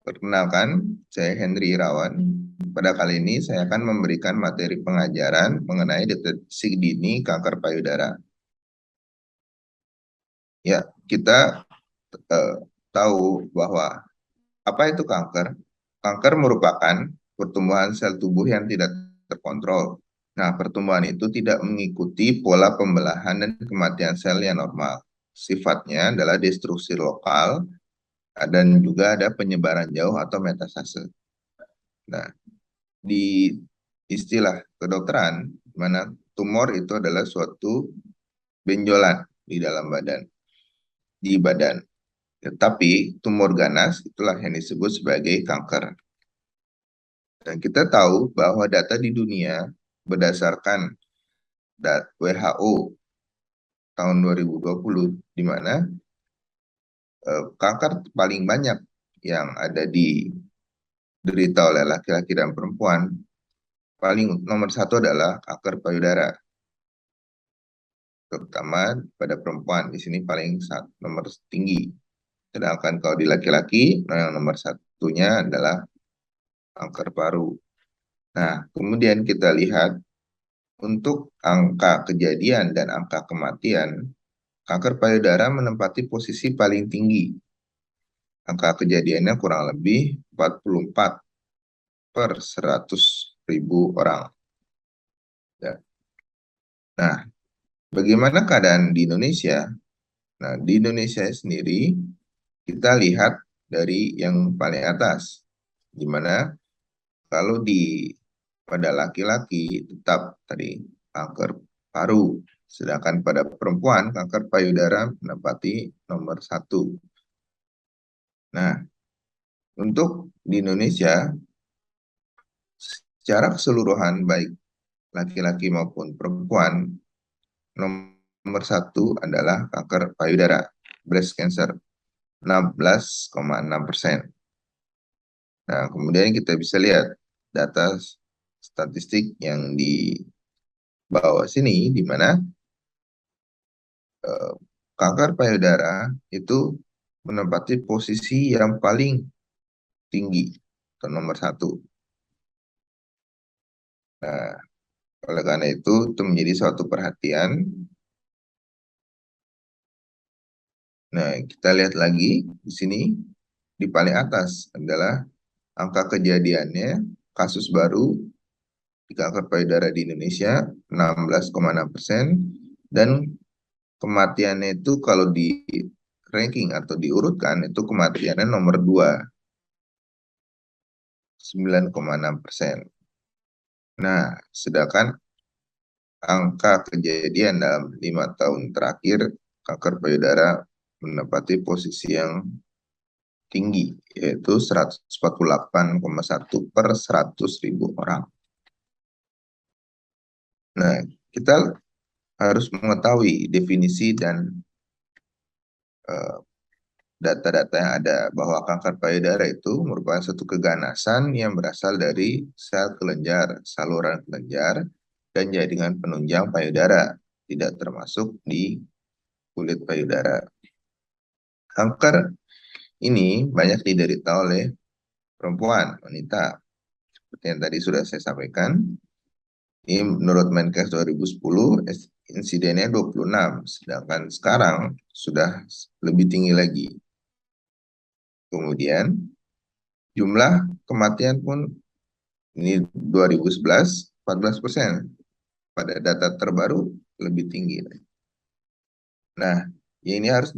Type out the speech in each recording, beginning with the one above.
Perkenalkan, saya Henry Irawan. Pada kali ini saya akan memberikan materi pengajaran mengenai deteksi dini kanker payudara. Ya, kita eh, tahu bahwa apa itu kanker? Kanker merupakan pertumbuhan sel tubuh yang tidak terkontrol. Nah, pertumbuhan itu tidak mengikuti pola pembelahan dan kematian sel yang normal. Sifatnya adalah destruksi lokal dan juga ada penyebaran jauh atau metastase. Nah, di istilah kedokteran, mana tumor itu adalah suatu benjolan di dalam badan, di badan. Tetapi tumor ganas itulah yang disebut sebagai kanker. Dan kita tahu bahwa data di dunia berdasarkan WHO tahun 2020, di mana kanker paling banyak yang ada diderita oleh laki-laki dan perempuan, paling nomor satu adalah kanker payudara, terutama pada perempuan. Di sini paling nomor tinggi. Sedangkan kalau di laki-laki, yang nomor satunya adalah kanker paru. Nah, kemudian kita lihat untuk angka kejadian dan angka kematian, kanker payudara menempati posisi paling tinggi. Angka kejadiannya kurang lebih 44 per 100.000 orang. Ya. Nah, bagaimana keadaan di Indonesia? Nah, di Indonesia sendiri kita lihat dari yang paling atas, di mana kalau pada laki-laki tetap tadi kanker paru, sedangkan pada perempuan kanker payudara menempati nomor satu. Nah, untuk di Indonesia secara keseluruhan baik laki-laki maupun perempuan, nomor satu adalah kanker payudara, breast cancer, 16,6%. Nah, kemudian kita bisa lihat data statistik yang di bawah sini, di mana eh, kanker payudara itu menempati posisi yang paling tinggi atau nomor satu. Nah, oleh karena itu menjadi suatu perhatian. Nah, kita lihat lagi di sini di paling atas adalah angka kejadiannya kasus baru di kanker payudara di Indonesia 16,6% dan kematiannya itu kalau di ranking atau diurutkan itu kematiannya nomor 2, 9,6%. Nah, sedangkan angka kejadian dalam 5 tahun terakhir kanker payudara menempati posisi yang tinggi, yaitu 148,1 per 100.000 orang. Nah, kita harus mengetahui definisi dan data-data yang ada bahwa kanker payudara itu merupakan satu keganasan yang berasal dari sel kelenjar, saluran kelenjar, dan jaringan penunjang payudara, tidak termasuk di kulit payudara. Kanker ini banyak diderita oleh perempuan, wanita. Seperti yang tadi sudah saya sampaikan, ini menurut Menkes 2010, insidennya 26, sedangkan sekarang sudah lebih tinggi lagi. Kemudian, jumlah kematian pun ini 2011, 14%. Pada data terbaru lebih tinggi. Nah, ini harus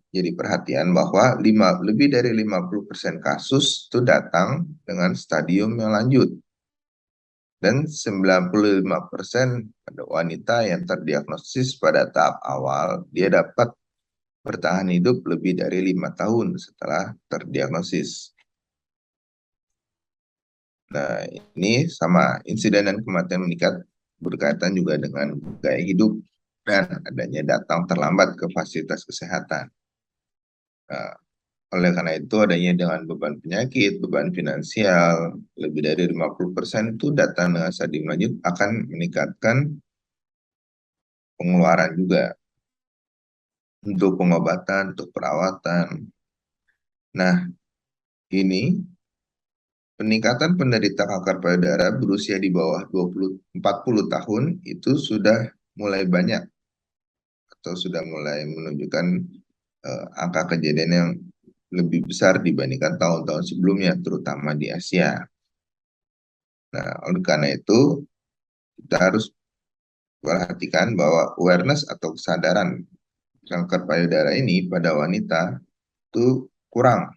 jadi perhatian bahwa lebih dari 50% kasus itu datang dengan stadium yang lanjut. Dan 95% pada wanita yang terdiagnosis pada tahap awal, dia dapat bertahan hidup lebih dari 5 tahun setelah terdiagnosis. Nah, ini sama insiden dan kematian meningkat berkaitan juga dengan gaya hidup dan adanya datang terlambat ke fasilitas kesehatan. Nah, oleh karena itu adanya dengan beban penyakit, beban finansial, lebih dari 50% itu datang dengan stadium lanjut akan meningkatkan pengeluaran juga untuk pengobatan, untuk perawatan. Nah, ini peningkatan penderita kanker payudara berusia di bawah 40 tahun itu sudah mulai banyak atau sudah mulai menunjukkan angka kejadian yang lebih besar dibandingkan tahun-tahun sebelumnya, terutama di Asia. Nah, oleh karena itu, kita harus perhatikan bahwa awareness atau kesadaran kanker payudara ini pada wanita itu kurang,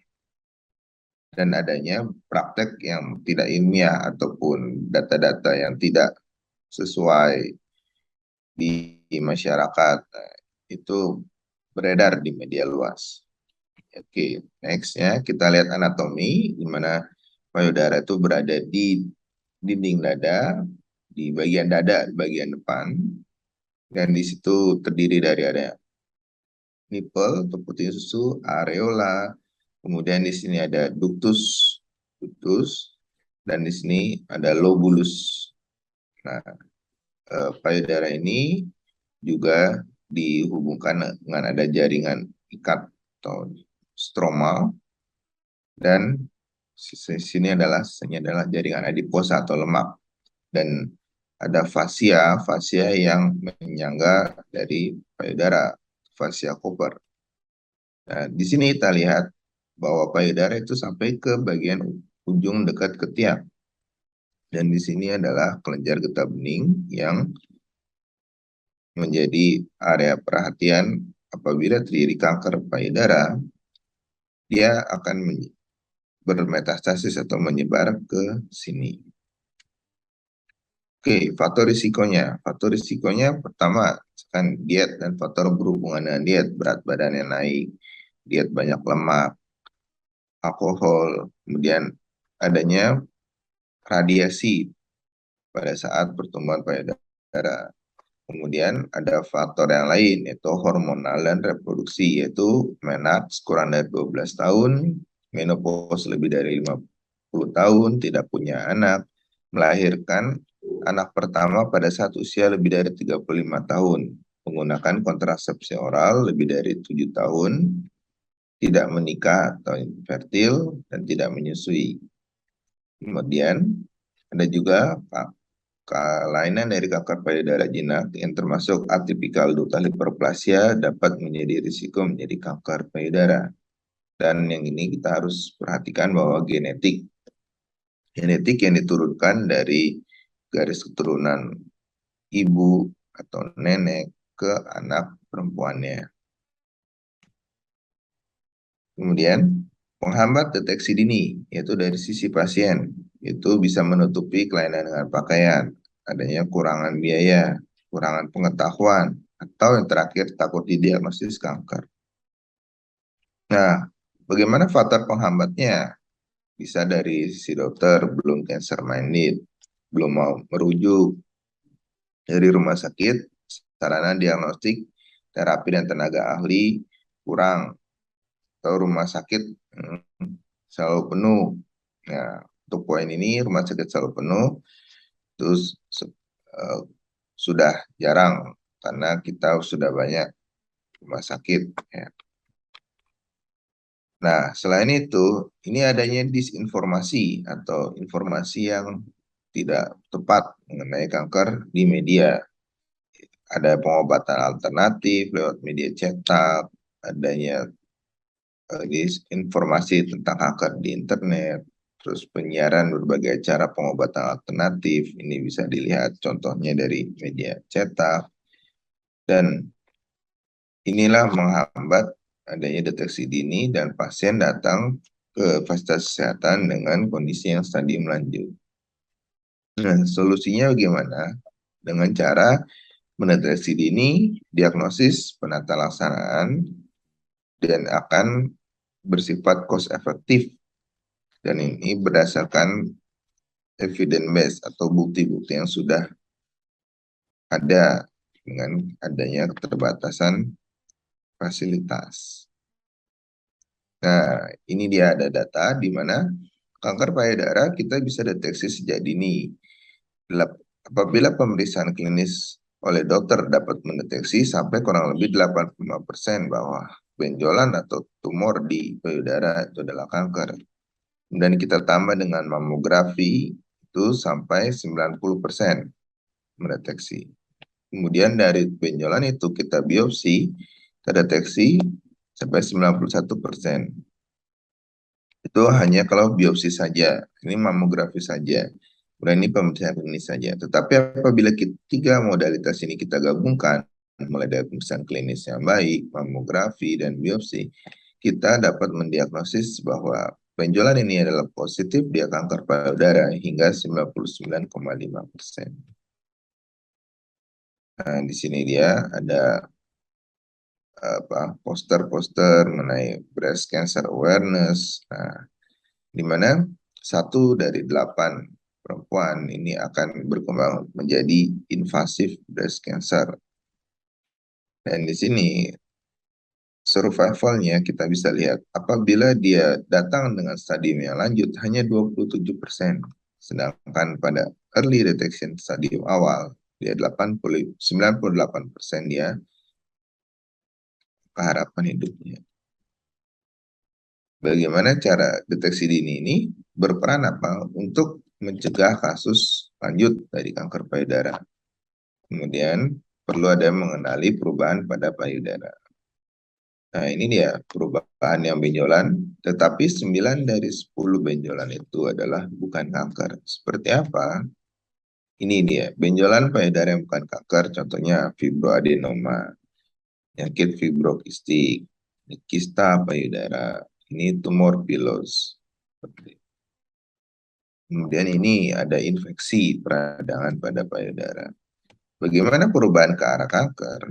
dan adanya praktek yang tidak ilmiah ataupun data-data yang tidak sesuai di masyarakat. Nah, itu beredar di media luas. Oke, next ya, kita lihat anatomi di mana payudara itu berada di dinding dada, di bagian dada, bagian depan, dan di situ terdiri dari ada nipple atau putih susu, areola, kemudian di sini ada ductus, dan di sini ada lobulus. Nah, payudara ini juga dihubungkan dengan ada jaringan ikat atau stromal, dan sini adalah jaringan adiposa atau lemak, dan ada fasia yang menyangga dari payudara, fasia Cooper. Nah, di sini kita lihat bahwa payudara itu sampai ke bagian ujung dekat ketiak, dan di sini adalah kelenjar getah bening yang menjadi area perhatian. Apabila terjadi kanker payudara, dia akan bermetastasis atau menyebar ke sini. Oke, faktor risikonya. Faktor risikonya pertama kan diet dan faktor berhubungan dengan diet, berat badan yang naik, diet banyak lemak, alkohol, kemudian adanya radiasi pada saat pertumbuhan payudara. Kemudian ada faktor yang lain, yaitu hormonal dan reproduksi, yaitu menarche kurang dari 12 tahun, menopause lebih dari 50 tahun, tidak punya anak, melahirkan anak pertama pada saat usia lebih dari 35 tahun, menggunakan kontrasepsi oral lebih dari 7 tahun, tidak menikah atau infertil, dan tidak menyusui. Kemudian ada juga kelainan dari kanker payudara jinak yang termasuk atipikal ductal hiperplasia dapat menjadi risiko menjadi kanker payudara. Dan yang ini kita harus perhatikan bahwa genetik yang diturunkan dari garis keturunan ibu atau nenek ke anak perempuannya. Kemudian penghambat deteksi dini, yaitu dari sisi pasien, itu bisa menutupi kelainan dengan pakaian, adanya kurangan biaya, kurangan pengetahuan, atau yang terakhir takut didiagnosis kanker. Nah, bagaimana faktor penghambatnya? Bisa dari sisi dokter belum cancer minded, belum mau merujuk dari rumah sakit, sarana diagnostik, terapi dan tenaga ahli kurang, atau rumah sakit selalu penuh. Nah, untuk poin ini rumah sakit selalu penuh, terus sudah jarang karena kita sudah banyak rumah sakit. Ya. Nah, selain itu, ini adanya disinformasi atau informasi yang tidak tepat mengenai kanker di media. Ada pengobatan alternatif lewat media cetak, adanya informasi tentang kanker di internet, terus penyiaran berbagai cara pengobatan alternatif. Ini bisa dilihat contohnya dari media cetak, dan inilah menghambat adanya deteksi dini dan pasien datang ke fasilitas kesehatan dengan kondisi yang stadium lanjut. Nah, solusinya bagaimana? Dengan cara mendeteksi dini, diagnosis, penata laksanaan, dan akan bersifat cost efektif. Dan ini berdasarkan evidence base atau bukti-bukti yang sudah ada dengan adanya keterbatasan fasilitas. Nah, ini dia ada data di mana kanker payudara kita bisa deteksi sejak dini. Apabila pemeriksaan klinis oleh dokter dapat mendeteksi sampai kurang lebih 85% bahwa benjolan atau tumor di payudara itu adalah kanker. Dan kita tambah dengan mamografi itu sampai 90% mendeteksi. Kemudian dari benjolan itu kita biopsi, terdeteksi sampai 91%. Itu hanya kalau biopsi saja. Ini mamografi saja. Kemudian ini pemeriksaan klinis saja. Tetapi apabila tiga modalitas ini kita gabungkan, mulai dari pemeriksaan klinis yang baik, mamografi, dan biopsi, kita dapat mendiagnosis bahwa benjolan ini adalah positif dia kanker payudara hingga 99,5%. Nah, di sini dia ada poster-poster mengenai breast cancer awareness. Nah, di mana 1 dari 8 perempuan ini akan berkembang menjadi invasive breast cancer. Dan di sini survivalnya kita bisa lihat apabila dia datang dengan stadium yang lanjut hanya 27%, sedangkan pada early detection stadium awal dia 98% dia keharapan hidupnya. Bagaimana cara deteksi dini ini berperan apa untuk mencegah kasus lanjut dari kanker payudara. Kemudian perlu ada mengenali perubahan pada payudara. Nah, ini dia perubahan yang benjolan, tetapi 9 dari 10 benjolan itu adalah bukan kanker. Seperti apa? Ini dia, benjolan payudara yang bukan kanker, contohnya fibroadenoma, penyakit fibrokistik, kista payudara, ini tumor pilos. Kemudian ini ada infeksi peradangan pada payudara. Bagaimana perubahan ke arah kanker?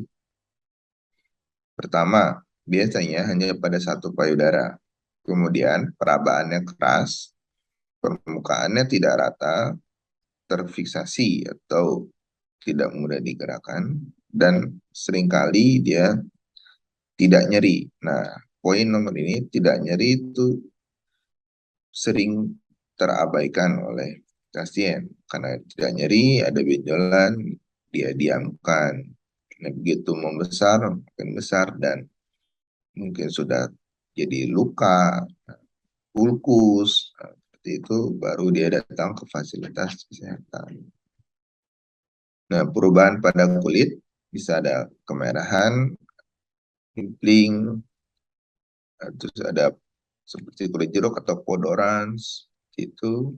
Pertama, biasanya hanya pada satu payudara. Kemudian perabaannya keras, permukaannya tidak rata, terfiksasi atau tidak mudah digerakkan, dan seringkali dia tidak nyeri. Nah, poin nomor ini tidak nyeri itu sering terabaikan oleh pasien karena tidak nyeri, ada benjolan, dia diamkan. Nah, begitu membesar, makin besar dan mungkin sudah jadi luka, ulkus, seperti itu baru dia datang ke fasilitas kesehatan. Nah, perubahan pada kulit bisa ada kemerahan, pimpling, terus ada seperti kulit jeruk atau podorans, itu.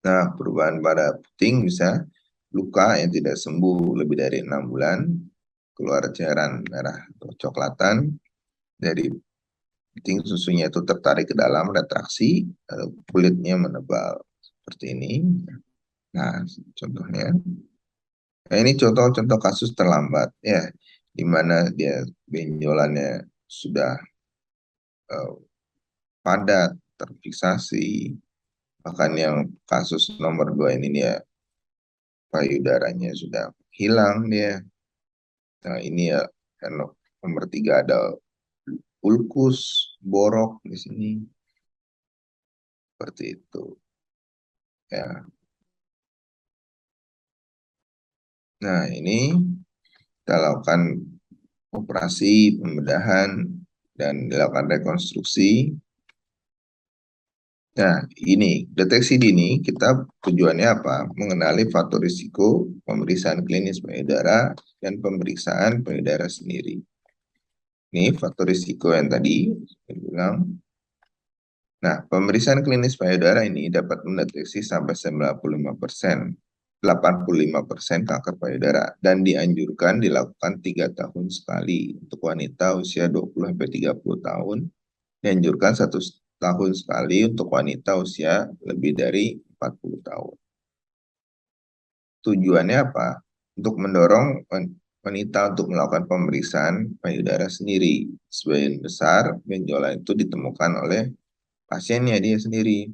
Nah, perubahan pada puting bisa luka yang tidak sembuh lebih dari 6 bulan, keluar cairan merah atau coklatan dari puting, susunya itu tertarik ke dalam, retraksi, kulitnya menebal seperti ini. Nah, contohnya. Nah, ini contoh-contoh kasus terlambat ya, di mana dia benjolannya sudah uh, padat, terfiksasi, bahkan yang kasus nomor 2 ini dia payudaranya sudah hilang dia. Nah, ini ya nomor 3 ada ulkus, borok di sini, seperti itu. Ya. Nah, ini kita lakukan operasi pembedahan dan dilakukan rekonstruksi. Nah, ini deteksi dini kita tujuannya apa? Mengenali faktor risiko, pemeriksaan klinis payudara, dan pemeriksaan payudara sendiri. Ini faktor risiko yang tadi saya bilang. Nah, pemeriksaan klinis payudara ini dapat mendeteksi sampai 95%, 85% kanker payudara dan dianjurkan dilakukan 3 tahun sekali untuk wanita usia 20-30 tahun, dianjurkan 1 tahun sekali untuk wanita usia lebih dari 40 tahun. Tujuannya apa? Untuk mendorong wanita untuk melakukan pemeriksaan payudara sendiri. Sebagian besar benjolan itu ditemukan oleh pasiennya dia sendiri.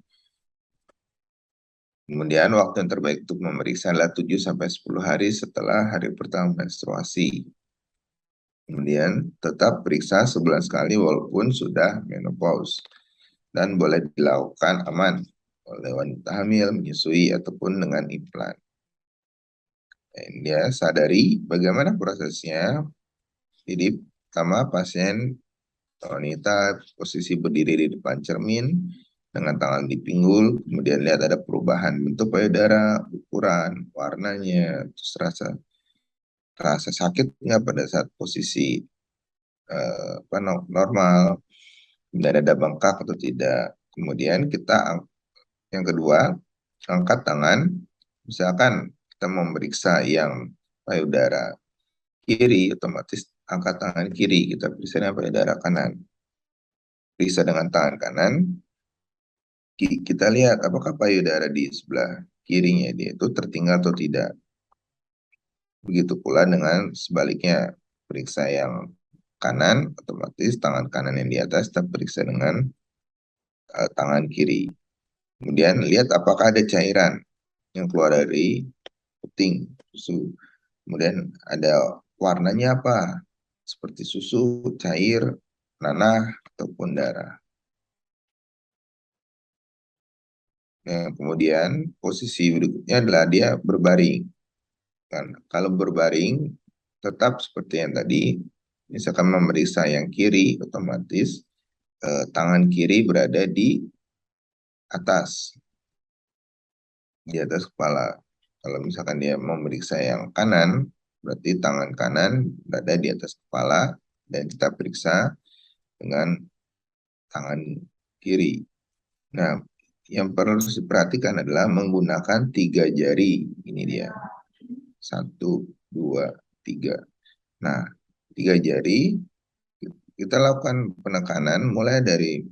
Kemudian waktu yang terbaik untuk memeriksa adalah 7-10 hari setelah hari pertama menstruasi. Kemudian tetap periksa sebulan sekali walaupun sudah menopause. Dan boleh dilakukan aman oleh wanita hamil, menyusui, ataupun dengan implan. Dan dia sadari bagaimana prosesnya. Jadi pertama pasien wanita posisi berdiri di depan cermin dengan tangan di pinggul, kemudian lihat ada perubahan bentuk payudara, ukuran, warnanya, terus rasa sakit nggak pada saat posisi normal, dan ada bengkak atau tidak. Kemudian yang kedua, angkat tangan, misalkan kita memeriksa yang payudara kiri, otomatis angkat tangan kiri, kita periksa dengan payudara kanan. Periksa dengan tangan kanan, kita lihat apakah payudara di sebelah kirinya dia itu tertinggal atau tidak. Begitu pula dengan sebaliknya, periksa yang kanan, otomatis tangan kanan yang di atas kita periksa dengan tangan kiri. Kemudian lihat apakah ada cairan yang keluar dari puting susu. Kemudian ada warnanya apa, seperti susu, cair, nanah, ataupun darah. Nah, kemudian posisi berikutnya adalah dia berbaring. Kan, kalau berbaring tetap seperti yang tadi, misalkan memeriksa yang kiri, otomatis tangan kiri berada atas, di atas kepala. Kalau misalkan dia memeriksa yang kanan, berarti tangan kanan berada di atas kepala dan kita periksa dengan tangan kiri. Nah, yang perlu diperhatikan adalah menggunakan 3 jari. Ini dia. 1, 2, 3. Nah, 3 jari kita lakukan penekanan mulai dari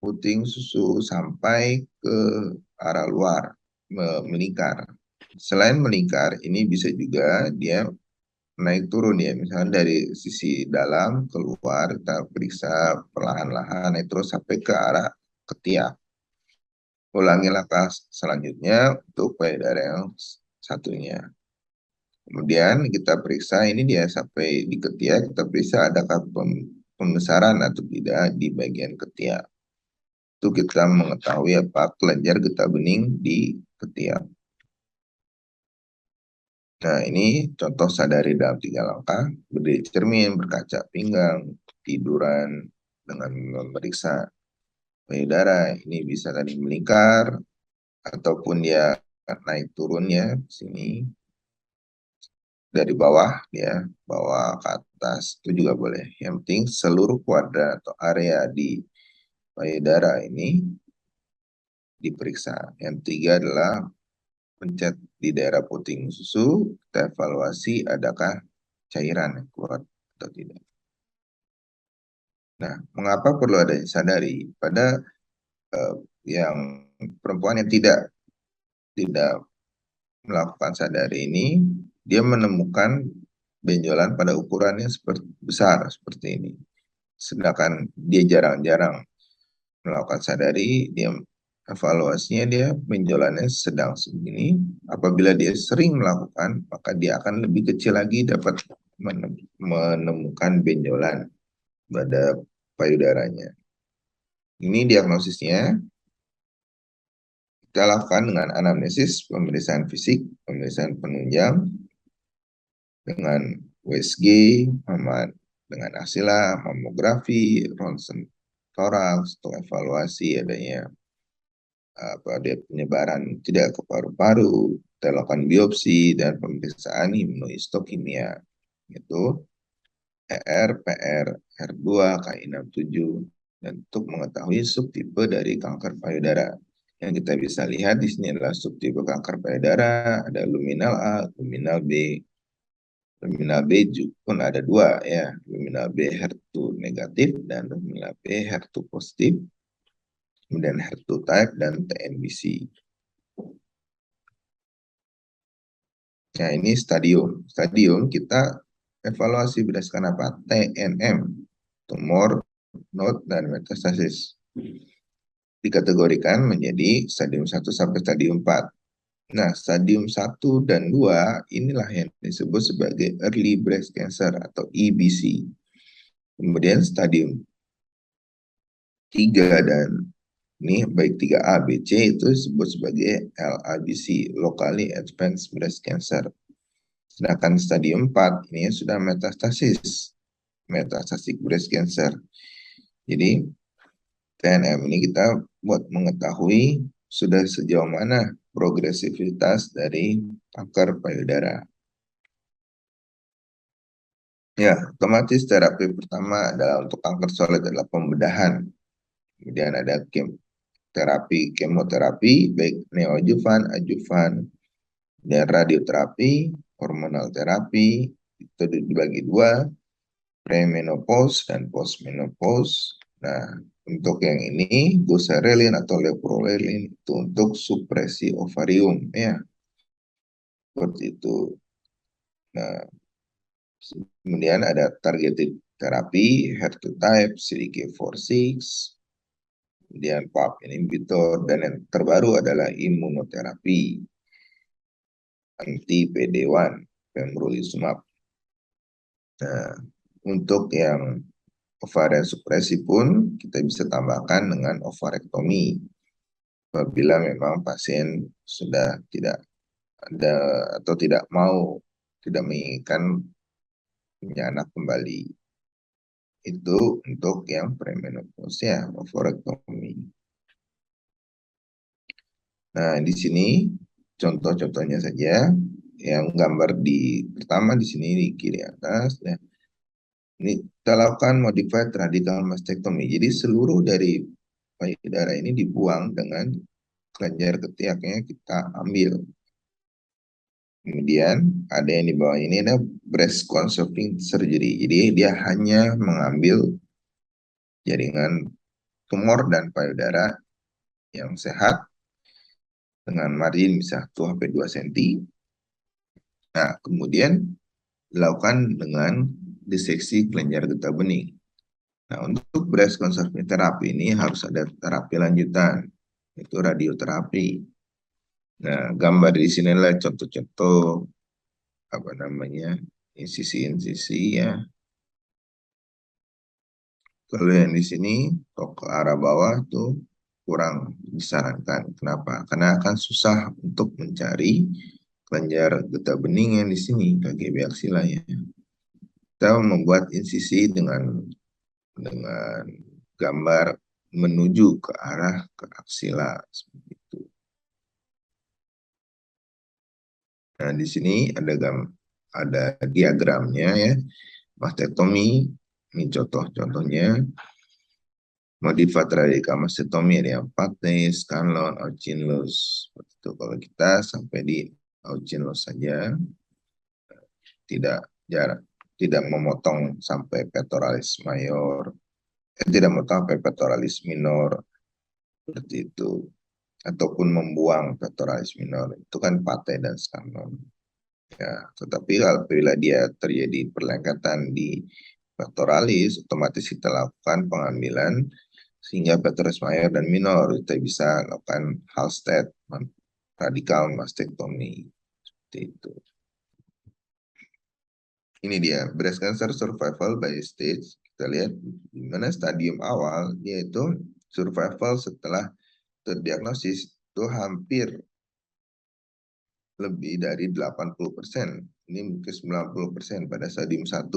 puting susu sampai ke arah luar, melingkar. Selain melingkar, ini bisa juga dia naik turun ya, misalnya dari sisi dalam keluar, kita periksa perlahan-lahan naik terus sampai ke arah ketiak. Ulangi langkah selanjutnya untuk payudara yang satunya. Kemudian kita periksa ini dia sampai di ketiak, kita periksa adakah pembesaran atau tidak di bagian ketiak. Itu kita mengetahui apa kelenjar getah bening di ketiak. Nah, ini contoh sadari dalam 3 langkah, berdiri cermin, berkaca pinggang, tiduran dengan memeriksa payudara. Ini bisa tadi melingkar, ataupun dia naik turun ya, sini dari bawah ya, bawah ke atas, itu juga boleh. Yang penting seluruh kuadran atau area di payudara ini diperiksa. Yang ketiga adalah pencet di daerah puting susu, kita evaluasi adakah cairan yang keluar atau tidak. Nah, mengapa perlu ada sadari pada yang perempuan yang tidak melakukan sadari ini, dia menemukan benjolan pada ukurannya besar seperti ini. Sedangkan dia jarang-jarang melakukan sadari, dia evaluasinya dia benjolannya sedang segini. Apabila dia sering melakukan, maka dia akan lebih kecil lagi dapat menemukan benjolan pada payudaranya. Ini diagnosisnya kita lakukan dengan anamnesis, pemeriksaan fisik, pemeriksaan penunjang, dengan USG, dengan aksila, mamografi, ronsen toraks, untuk evaluasi adanya dia penyebaran tidak ke paru-paru, kita lakukan biopsi dan pemeriksaan imunohistokimia, itu ER, PR, HER2, Ki67, dan untuk mengetahui subtipe dari kanker payudara. Yang kita bisa lihat di sini adalah subtipe kanker payudara, ada luminal A, luminal B. Luminal B pun ada 2 ya, luminal B HER2 negatif dan luminal B HER2 positif, kemudian HER2 type dan TNBC. Nah, ini stadium. Stadium kita evaluasi berdasarkan apa? TNM, tumor, node, dan metastasis. Dikategorikan menjadi stadium 1 sampai stadium 4. Nah, stadium 1 dan 2 inilah yang disebut sebagai early breast cancer atau EBC. Kemudian stadium 3 dan ini baik 3A, B, C itu disebut sebagai LABC, locally advanced breast cancer. Sedangkan stadium 4 ini sudah metastasis, metastatic breast cancer. Jadi TNM ini kita buat mengetahui sudah sejauh mana progresivitas dari kanker payudara. Ya, otomatis terapi pertama adalah untuk kanker solid adalah pembedahan. Kemudian ada kemoterapi, baik neoadjuvan, adjuvan, dan radioterapi, hormonal terapi, itu dibagi dua, premenopause dan postmenopause. Nah, untuk yang ini, goserelin atau leprolelin itu untuk supresi ovarium, ya, seperti itu. Nah, kemudian ada targeted terapi, HER2 type, CDK4/6, kemudian PARP inhibitor, dan yang terbaru adalah imunoterapi anti PD-1, pembrolizumab. Nah, untuk yang ovarian supresi pun kita bisa tambahkan dengan ovarektomi apabila memang pasien sudah tidak ada atau tidak menginginkan punya anak kembali. Itu untuk yang premenopause ya, ovarektomi. Nah, di sini contoh-contohnya saja yang gambar di pertama di sini di kiri atas ya. Ini kita lakukan modified radical mastectomy. Jadi seluruh dari payudara ini dibuang dengan kelenjar ketiaknya kita ambil. Kemudian ada yang di bawah ini ada breast conserving surgery. Jadi dia hanya mengambil jaringan tumor dan payudara yang sehat dengan margin bisa 1-2 cm. Nah, kemudian dilakukan dengan diseksi kelenjar getah bening. Nah, untuk breast conserving therapy ini harus ada terapi lanjutan, itu radioterapi. Nah, gambar di sini adalah contoh-contoh apa namanya insisi-insisi ya. Kalau yang di sini ke arah bawah tuh kurang disarankan. Kenapa? Karena akan susah untuk mencari kelenjar getah bening yang di sini KGB aksila ya. Kita membuat insisi dengan gambar menuju ke arah ke aksila seperti itu. Nah, di sini ada diagramnya ya. Mastektomi, ini contohnya. Modified radical mastectomy ada yang Patnais, Scanlon, Auchinleus. Seperti itu. Kalau kita sampai di Auchinleus saja, tidak jarak, tidak memotong sampai pectoralis mayor, tidak memotong sampai pectoralis minor, seperti itu. Ataupun membuang pectoralis minor, itu kan Pate dan Scanlon. Ya, tetapi apabila dia terjadi perlengkatan di pectoralis, otomatis kita lakukan pengambilan sehingga pectoralis mayor dan minor kita bisa lakukan Halsted radical mastectomy seperti itu. Ini dia breast cancer survival by stage. Kita lihat di mana stadium awal dia itu survival setelah terdiagnosis itu hampir lebih dari 80%. Ini mungkin 90% pada stadium 1.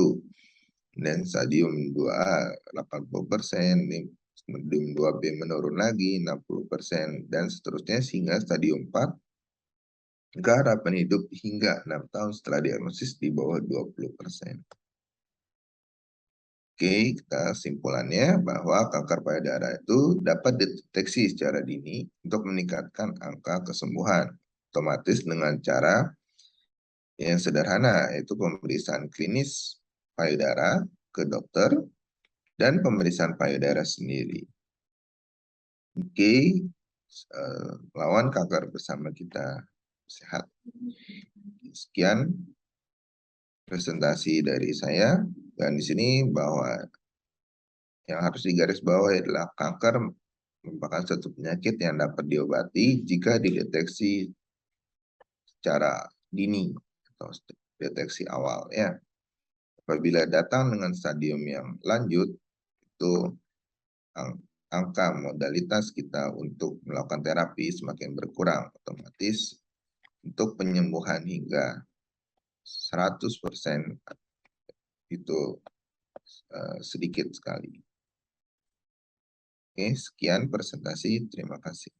Dan stadium 2 80%, ini stadium 2B menurun lagi 60%, dan seterusnya sehingga stadium 4 harapan hidup hingga 6 tahun setelah diagnosis di bawah 20%. Oke, kita simpulannya bahwa kanker payudara itu dapat dideteksi secara dini untuk meningkatkan angka kesembuhan. Otomatis dengan cara yang sederhana, yaitu pemeriksaan klinis payudara ke dokter dan pemeriksaan payudara sendiri. Oke, lawan kanker bersama kita sehat. Sekian presentasi dari saya, dan di sini bahwa yang harus digarisbawahi adalah kanker merupakan satu penyakit yang dapat diobati jika dideteksi secara dini atau deteksi awal ya. Apabila datang dengan stadium yang lanjut, itu angka modalitas kita untuk melakukan terapi semakin berkurang, otomatis untuk penyembuhan hingga 100% itu sedikit sekali. Oke, sekian presentasi. Terima kasih.